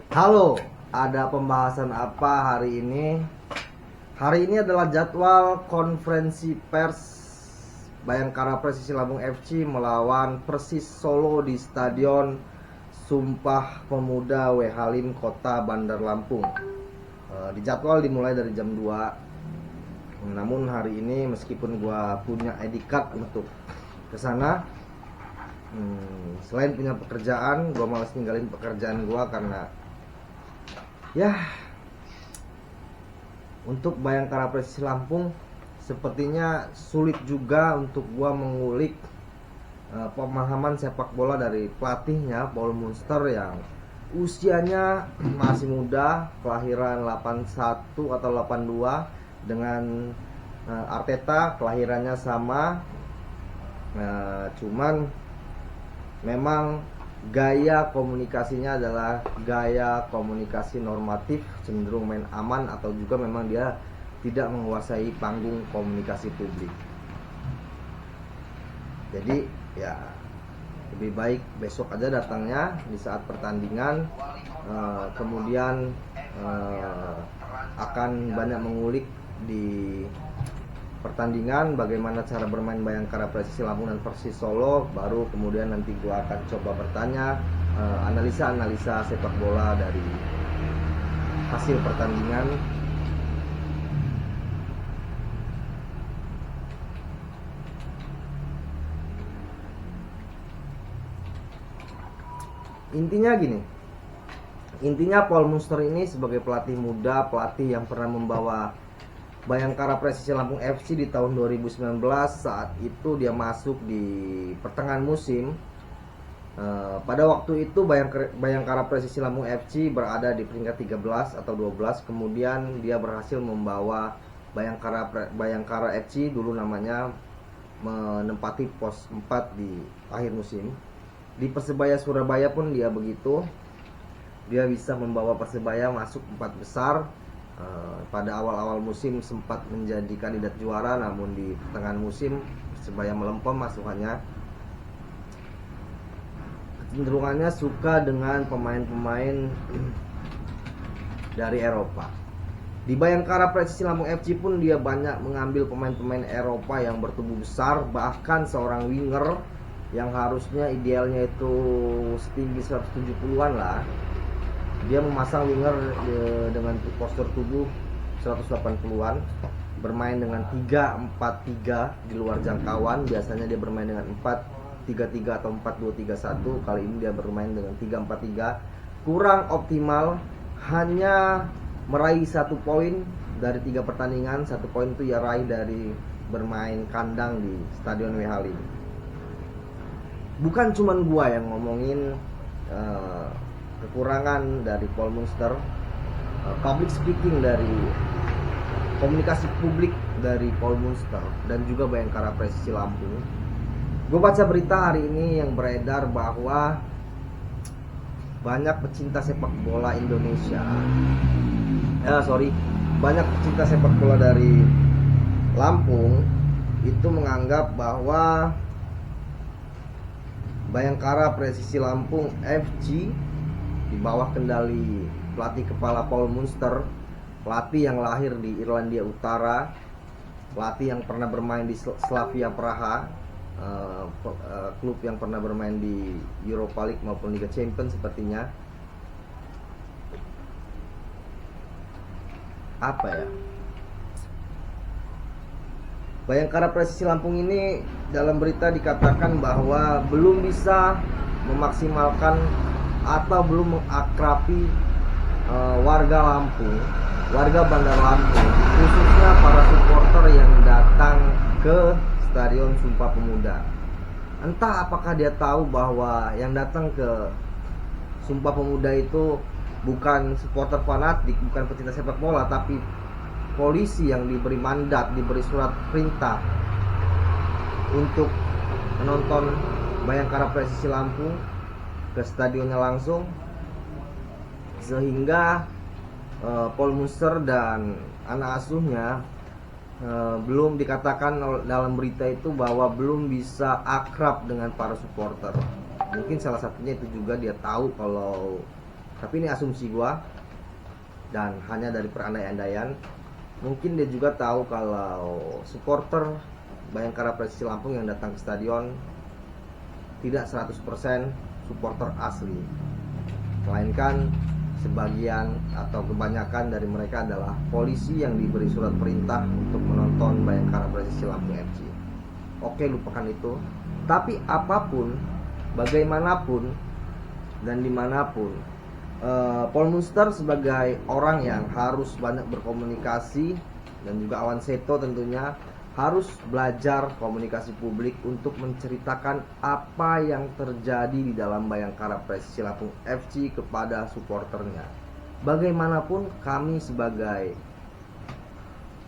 Halo, ada pembahasan apa hari ini? Hari ini adalah jadwal konferensi pers Bayangkara Presisi Lampung FC melawan Persis Solo di Stadion Sumpah Pemuda W Halim Kota Bandar Lampung. Di jadwal dimulai dari jam 2. Namun hari ini meskipun gua punya ID card untuk ke sana, selain punya pekerjaan, gua malas ninggalin pekerjaan gua karena ya, untuk Bayangkara Presisi Lampung sepertinya sulit juga untuk gua mengulik pemahaman sepak bola dari pelatihnya Paul Munster yang usianya masih muda, kelahiran 81 atau 82, dengan Arteta kelahirannya sama, cuman memang gaya komunikasinya adalah gaya komunikasi normatif, cenderung main aman, atau juga memang dia tidak menguasai panggung komunikasi publik. Jadi ya lebih baik besok aja datangnya di saat pertandingan, kemudian akan banyak mengulik di pertandingan, bagaimana cara bermain Bayangkara Presisi Lampung dan Persis Solo. Baru kemudian nanti gua akan coba bertanya analisa-analisa sepak bola dari hasil pertandingan. Intinya Paul Munster ini sebagai pelatih muda, pelatih yang pernah membawa Bayangkara Presisi Lampung FC di tahun 2019. Saat itu dia masuk di pertengahan musim. Pada waktu itu Bayangkara Presisi Lampung FC berada di peringkat 13 atau 12. Kemudian dia berhasil membawa Bayangkara FC, dulu namanya, menempati pos 4 di akhir musim. Di Persebaya Surabaya pun dia begitu. Dia bisa membawa Persebaya masuk 4 besar. Pada awal-awal musim sempat menjadi kandidat juara, namun di pertengahan musim Persebaya melempem masukannya. Kecenderungannya suka dengan pemain-pemain dari Eropa. Di Bayangkara Presisi Lampung FC pun dia banyak mengambil pemain-pemain Eropa yang bertubuh besar, bahkan seorang winger yang harusnya idealnya itu setinggi 170-an lah, dia memasang winger dengan postur tubuh 180-an, bermain dengan 3-4-3 di luar jangkauan. Biasanya dia bermain dengan 4-3-3 atau 4-2-3-1. Kali ini dia bermain dengan 3-4-3. Kurang optimal, hanya meraih 1 poin dari 3 pertandingan. 1 poin itu ia raih dari bermain kandang di Stadion W Halim. Bukan cuman gua yang ngomongin kekurangan dari Paul Munster, public speaking, dari komunikasi publik dari Paul Munster dan juga Bayangkara Presisi Lampung. Gue baca berita hari ini yang beredar bahwa banyak pecinta sepak bola Indonesia, banyak pecinta sepak bola dari Lampung itu menganggap bahwa Bayangkara Presisi Lampung FC di bawah kendali pelatih kepala Paul Munster, pelatih yang lahir di Irlandia Utara, pelatih yang pernah bermain di Slavia Praha, klub yang pernah bermain di Europa League maupun Liga Champions sepertinya. Bayangkara Presisi Lampung ini dalam berita dikatakan bahwa belum bisa memaksimalkan atau belum mengakrabi warga Lampung, warga Bandar Lampung, khususnya para supporter yang datang ke Stadion Sumpah Pemuda. Entah apakah dia tahu bahwa yang datang ke Sumpah Pemuda itu bukan supporter fanatik, bukan pecinta sepak bola, tapi polisi yang diberi mandat, diberi surat perintah untuk menonton Bayangkara Presisi Lampung ke stadionnya langsung, sehingga Paul Munster dan anak asuhnya belum dikatakan dalam berita itu bahwa belum bisa akrab dengan para supporter. Mungkin salah satunya itu juga dia tahu kalau Tapi ini asumsi gua dan hanya dari perandai-andaian. Mungkin dia juga tahu kalau supporter Bayangkara Persisi Lampung yang datang ke stadion tidak 100% supporter asli, melainkan sebagian atau kebanyakan dari mereka adalah polisi yang diberi surat perintah untuk menonton Bayangkara Persisi Lampung FC. Oke, lupakan itu. Tapi apapun, bagaimanapun dan dimanapun, Paul Munster sebagai orang yang harus banyak berkomunikasi, dan juga Awan Seto tentunya harus belajar komunikasi publik untuk menceritakan apa yang terjadi di dalam Bayangkara Persisi Lampung FC kepada supporternya. Bagaimanapun kami sebagai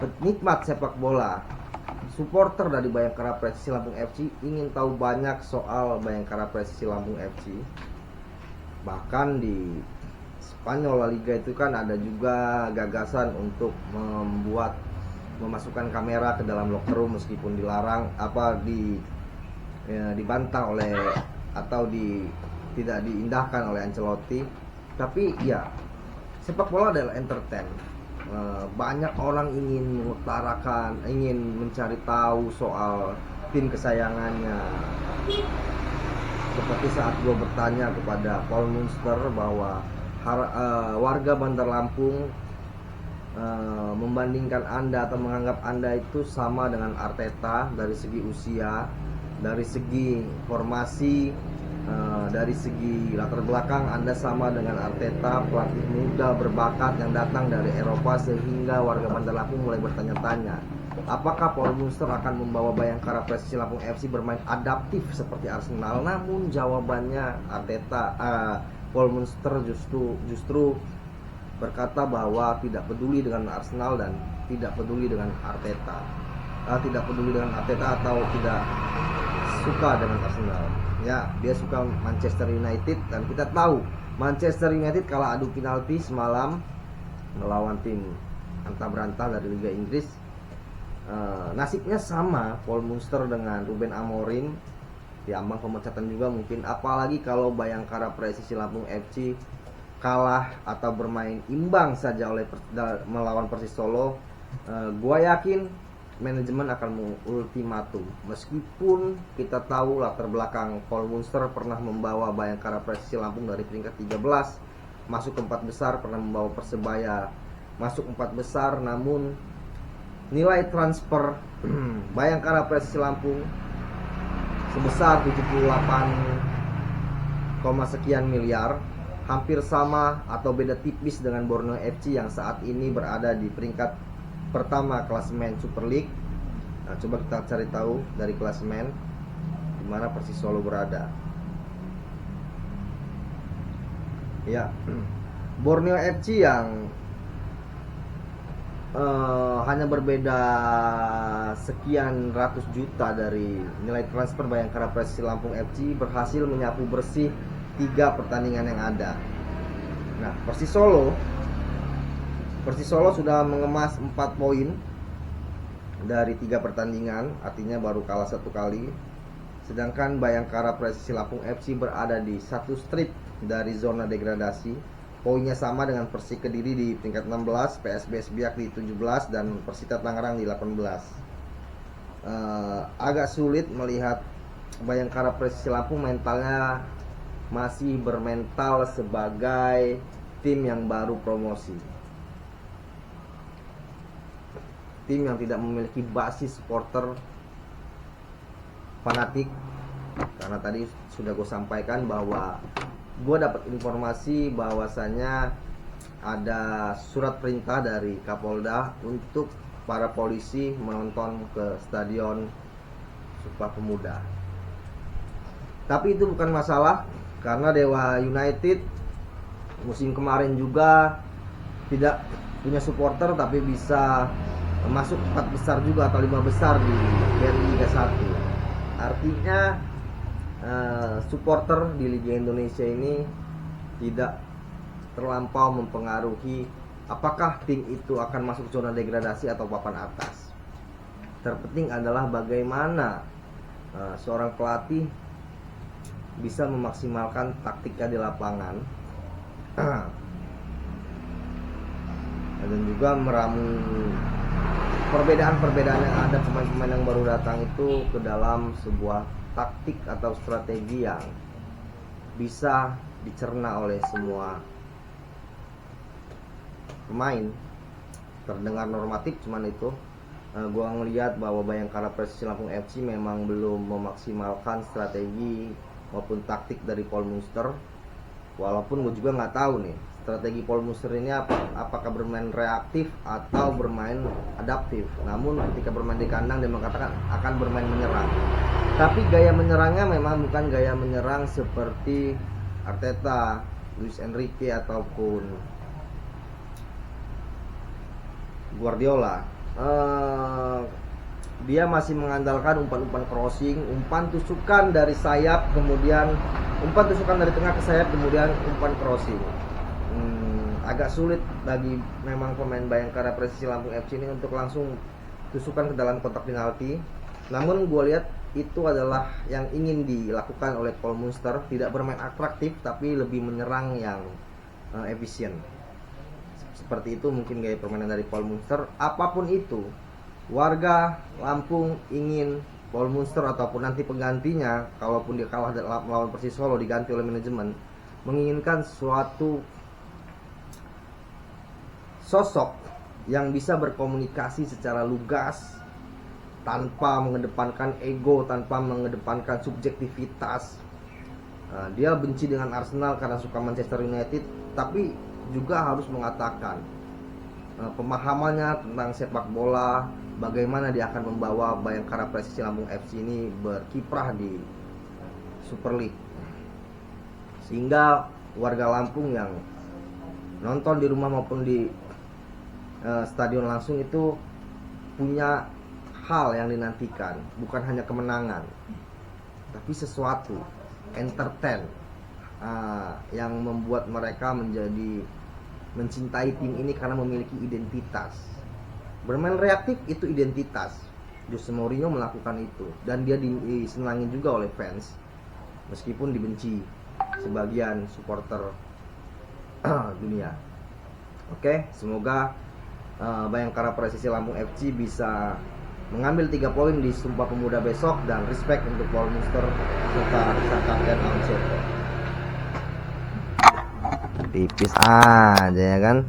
penikmat sepak bola, supporter dari Bayangkara Persisi Lampung FC ingin tahu banyak soal Bayangkara Persisi Lampung FC. Bahkan di Spanyol La Liga itu kan ada juga gagasan untuk memasukkan kamera ke dalam locker room meskipun dilarang dibantah oleh atau tidak diindahkan oleh Ancelotti. Tapi ya, sepak bola adalah entertain. Banyak orang ingin mengutarakan, ingin mencari tahu soal tim kesayangannya. Seperti saat gue bertanya kepada Paul Munster bahwa warga Bandar Lampung membandingkan Anda atau menganggap Anda itu sama dengan Arteta dari segi usia, dari segi formasi, dari segi latar belakang Anda sama dengan Arteta, pelatih muda berbakat yang datang dari Eropa, sehingga warga Bandar Lampung mulai bertanya-tanya, apakah Paul Munster akan membawa Bayangkara Persisi Lampung FC bermain adaptif seperti Arsenal? Namun jawabannya Paul Munster justru berkata bahwa tidak peduli dengan Arsenal dan tidak peduli dengan Arteta, tidak peduli dengan Arteta atau tidak suka dengan Arsenal. Ya, dia suka Manchester United, dan kita tahu Manchester United kalah adu penalti semalam melawan tim antah berantah dari Liga Inggris. Nasibnya sama Paul Munster dengan Ruben Amorim, diambang pemecatan juga mungkin. Apalagi kalau Bayangkara Persisi Lampung FC kalah atau bermain imbang saja melawan Persis Solo, gua yakin manajemen akan mengultimatum. Meskipun kita tahu latar belakang Paul Munster pernah membawa Bayangkara Persisi Lampung dari peringkat 13 masuk ke 4 besar, pernah membawa Persebaya masuk 4 besar, namun nilai transfer Bayangkara Persisi Lampung sebesar 78, sekian miliar, hampir sama atau beda tipis dengan Borneo FC yang saat ini berada di peringkat pertama klasemen Super League. Nah, coba kita cari tahu dari klasemen di mana Persis Solo berada. Ya, Borneo FC yang hanya berbeda sekian ratus juta dari nilai transfer Bayangkara Persisi Lampung FC berhasil menyapu bersih 3 pertandingan yang ada. Nah, Persis Solo sudah mengemas 4 poin dari 3 pertandingan, artinya baru kalah 1 kali. Sedangkan Bayangkara Persisi Lampung FC berada di 1 strip dari zona degradasi. Poinnya sama dengan Persik Kediri di peringkat 16, PSBS Biak di 17, dan Persita Tangerang di 18. Agak sulit melihat Bayangkara Persisi Lampung mentalnya masih bermental sebagai tim yang baru promosi, tim yang tidak memiliki basis supporter fanatik. Karena tadi sudah gue sampaikan bahwa gue dapat informasi bahwasanya ada surat perintah dari Kapolda untuk para polisi menonton ke stadion Sumpah Pemuda. Tapi itu bukan masalah, karena Dewa United musim kemarin juga tidak punya supporter tapi bisa masuk 4 besar juga atau 5 besar di BRI Liga 1. Artinya supporter di Liga Indonesia ini tidak terlampau mempengaruhi apakah tim itu akan masuk zona degradasi atau papan atas. Terpenting adalah bagaimana seorang pelatih bisa memaksimalkan taktiknya di lapangan dan juga meramu perbedaan-perbedaan yang ada pemain-pemain yang baru datang itu ke dalam sebuah taktik atau strategi yang bisa dicerna oleh semua pemain. Terdengar normatif, cuman itu gua ngelihat bahwa Bayangkara Presisi Lampung FC memang belum memaksimalkan strategi maupun taktik dari Paul Munster. Walaupun gue juga nggak tahu nih strategi Paul Munster ini apakah bermain reaktif atau bermain adaptif. Namun ketika bermain di kandang dia mengatakan akan bermain menyerang. Tapi gaya menyerangnya memang bukan gaya menyerang seperti Arteta, Luis Enrique ataupun Guardiola. Dia masih mengandalkan umpan-umpan crossing, umpan tusukan dari sayap, kemudian umpan tusukan dari tengah ke sayap, kemudian umpan crossing. Agak sulit bagi memang pemain Bayangkara Presisi Lampung FC ini untuk langsung tusukan ke dalam kotak penalti. Namun gue lihat itu adalah yang ingin dilakukan oleh Paul Munster, tidak bermain atraktif tapi lebih menyerang yang efisien. Seperti itu mungkin gaya permainan dari Paul Munster. Apapun itu, warga Lampung ingin Paul Munster ataupun nanti penggantinya, kalaupun dia kalah melawan Persis Solo diganti oleh manajemen, menginginkan suatu sosok yang bisa berkomunikasi secara lugas tanpa mengedepankan ego, tanpa mengedepankan subjektivitas. Dia benci dengan Arsenal karena suka Manchester United, tapi juga harus mengatakan pemahamannya tentang sepak bola, bagaimana dia akan membawa Bayangkara Presisi Lampung FC ini berkiprah di Super League, sehingga warga Lampung yang nonton di rumah maupun di stadion langsung itu punya hal yang dinantikan, bukan hanya kemenangan tapi sesuatu entertain yang membuat mereka menjadi mencintai tim ini karena memiliki identitas. Bermain reaktif itu identitas. Jose Mourinho melakukan itu dan dia disenangi juga oleh fans meskipun dibenci sebagian supporter dunia. Oke, semoga Bayangkara Presisi Lampung FC bisa mengambil 3 poin di Sumpah Pemuda besok, dan respect untuk Paul Munster serta sang kapten Aun Seto. Tipis aja ya kan.